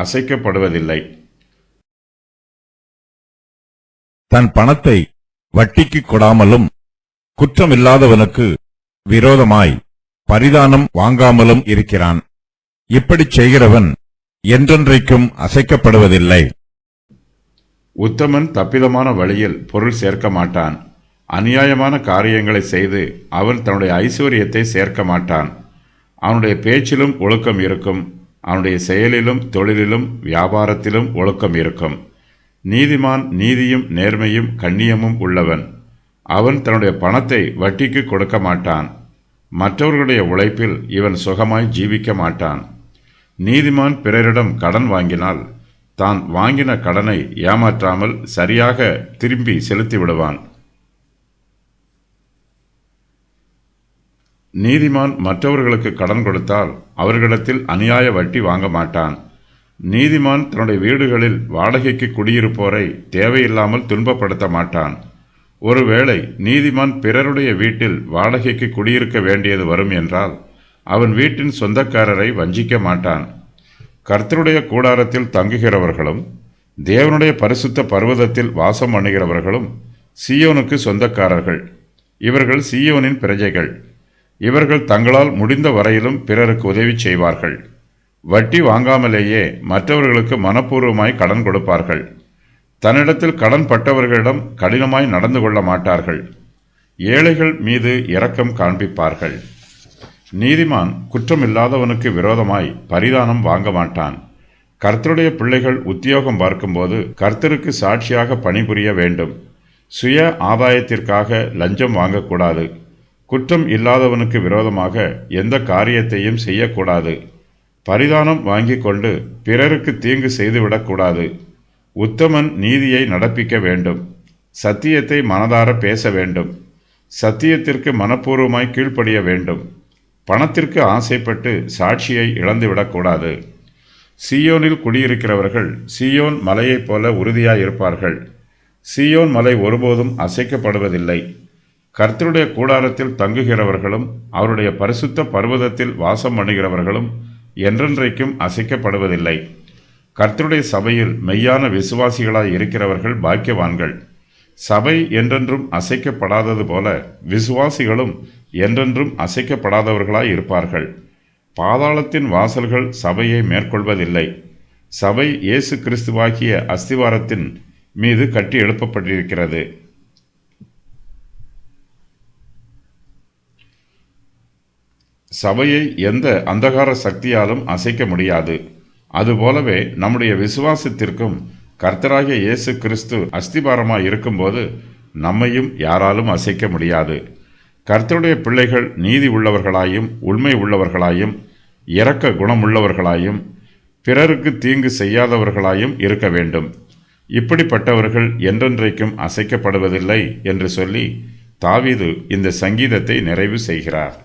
அசைக்கப்படுவதில்லை. தன் பணத்தை வட்டிக்கு கொடாமலும் குற்றமில்லாதவனுக்கு விரோதமாய் பரிதானம் வாங்காமலும் இருக்கிறான். இப்படிச் செய்கிறவன் என்றென்றைக்கும் அசைக்கப்படுவதில்லை. உத்தமன் தப்பிதமான வழியில் பொருள் சேர்க்க மாட்டான். அநியாயமான காரியங்களை செய்து அவன் தன்னுடைய ஐஸ்வர்யத்தை சேர்க்க மாட்டான். அவனுடைய பேச்சிலும் ஒழுக்கம் இருக்கும். அவனுடைய செயலிலும் தொழிலிலும் வியாபாரத்திலும் ஒழுக்கம் இருக்கும். நீதிமான் நீதியும் நேர்மையும் கண்ணியமும் உள்ளவன். அவன் தன்னுடைய பணத்தை வட்டிக்கு கொடுக்க மாட்டான். மற்றவர்களுடைய உழைப்பில் இவன் சுகமாய் ஜீவிக்க மாட்டான். நீதிமான் பிறரிடம் கடன் வாங்கினால் தான் வாங்கின கடனை ஏமாற்றாமல் சரியாக திரும்பி செலுத்தி விடுவான். நீதிமான் மற்றவர்களுக்கு கடன் கொடுத்தால் அவர்களிடத்தில் அநியாய வட்டி வாங்க மாட்டான். நீதிமான் தன்னுடைய வீடுகளில் வாடகைக்கு குடியிருப்போரை தேவையில்லாமல் துன்பப்படுத்த மாட்டான். ஒருவேளை நீதிமான் பிறருடைய வீட்டில் வாடகைக்கு குடியிருக்க வேண்டியது வரும் என்றால் அவன் வீட்டின் சொந்தக்காரரை வஞ்சிக்க மாட்டான். கர்த்தருடைய கூடாரத்தில் தங்குகிறவர்களும் தேவனுடைய பரிசுத்த பர்வதத்தில் வாசம் பண்ணுகிறவர்களும் சீயோனுக்கு சொந்தக்காரர்கள். இவர்கள் சீயோனின் பிரஜைகள். இவர்கள் தங்களால் முடிந்த வரையிலும் பிறருக்கு உதவி செய்வார்கள். வட்டி வாங்காமலேயே மற்றவர்களுக்கு மனப்பூர்வமாய் கடன் கொடுப்பார்கள். தன்னிடத்தில் கடன் பட்டவர்களிடம் கடினமாய் நடந்து கொள்ள மாட்டார்கள். ஏழைகள் மீது இரக்கம் காண்பிப்பார்கள். நீதிமான் குற்றமில்லாதவனுக்கு விரோதமாய் பரிதானம் வாங்க மாட்டான். கர்த்தருடைய பிள்ளைகள் உத்தியோகம் பார்க்கும்போது கர்த்தருக்கு சாட்சியாக பணிபுரிய வேண்டும். சுய ஆதாயத்திற்காக லஞ்சம் வாங்கக்கூடாது. குற்றம் இல்லாதவனுக்கு விரோதமாக எந்த காரியத்தையும் செய்யக்கூடாது. பரிதானம் வாங்கி கொண்டு பிறருக்கு தீங்கு செய்துவிடக்கூடாது. உத்தமன் நீதியை நடப்பிக்க வேண்டும். சத்தியத்தை மனதார பேச வேண்டும். சத்தியத்திற்கு மனப்பூர்வமாய் கீழ்ப்படிய வேண்டும். பணத்திற்கு ஆசைப்பட்டு சாட்சியை இழந்துவிடக்கூடாது. சீயோனில் குடியிருக்கிறவர்கள் சீயோன் மலையைப் போல உறுதியாயிருப்பார்கள். சீயோன் மலை ஒருபோதும் அசைக்கப்படுவதில்லை. கர்த்தருடைய கூடாரத்தில் தங்குகிறவர்களும் அவருடைய பரிசுத்த பர்வதத்தில் வாசம் பண்ணுகிறவர்களும் என்றென்றைக்கும் அசைக்கப்படுவதில்லை. கர்த்தருடைய சபையில் மெய்யான விசுவாசிகளாய் இருக்கிறவர்கள் பாக்கியவான்கள். சபை என்றென்றும் அசைக்கப்படாதது போல விசுவாசிகளும் என்றென்றும் அசைக்கப்படாதவர்களாய் இருப்பார்கள். பாதாளத்தின் வாசல்கள் சபையை மேற்கொள்வதில்லை. சபை இயேசு கிறிஸ்துவாகிய அஸ்திவாரத்தின் மீது கட்டி எழுப்பப்பட்டிருக்கிறது. சபையை எந்த அந்தகார சக்தியாலும் அசைக்க முடியாது. அதுபோலவே நம்முடைய விசுவாசத்திற்கும் கர்த்தராகிய இயேசு கிறிஸ்து அஸ்திபாரமாய் இருக்கும்போது நம்மையும் யாராலும் அசைக்க முடியாது. கர்த்தருடைய பிள்ளைகள் நீதி உள்ளவர்களாயும் உண்மை உள்ளவர்களாயும் இரக்க குணமுள்ளவர்களாயும் பிறருக்கு தீங்கு செய்யாதவர்களாயும் இருக்க வேண்டும். இப்படிப்பட்டவர்கள் என்றென்றைக்கும் அசைக்கப்படுவதில்லை என்று சொல்லி தாவீது இந்த சங்கீதத்தை நிறைவு செய்கிறார்.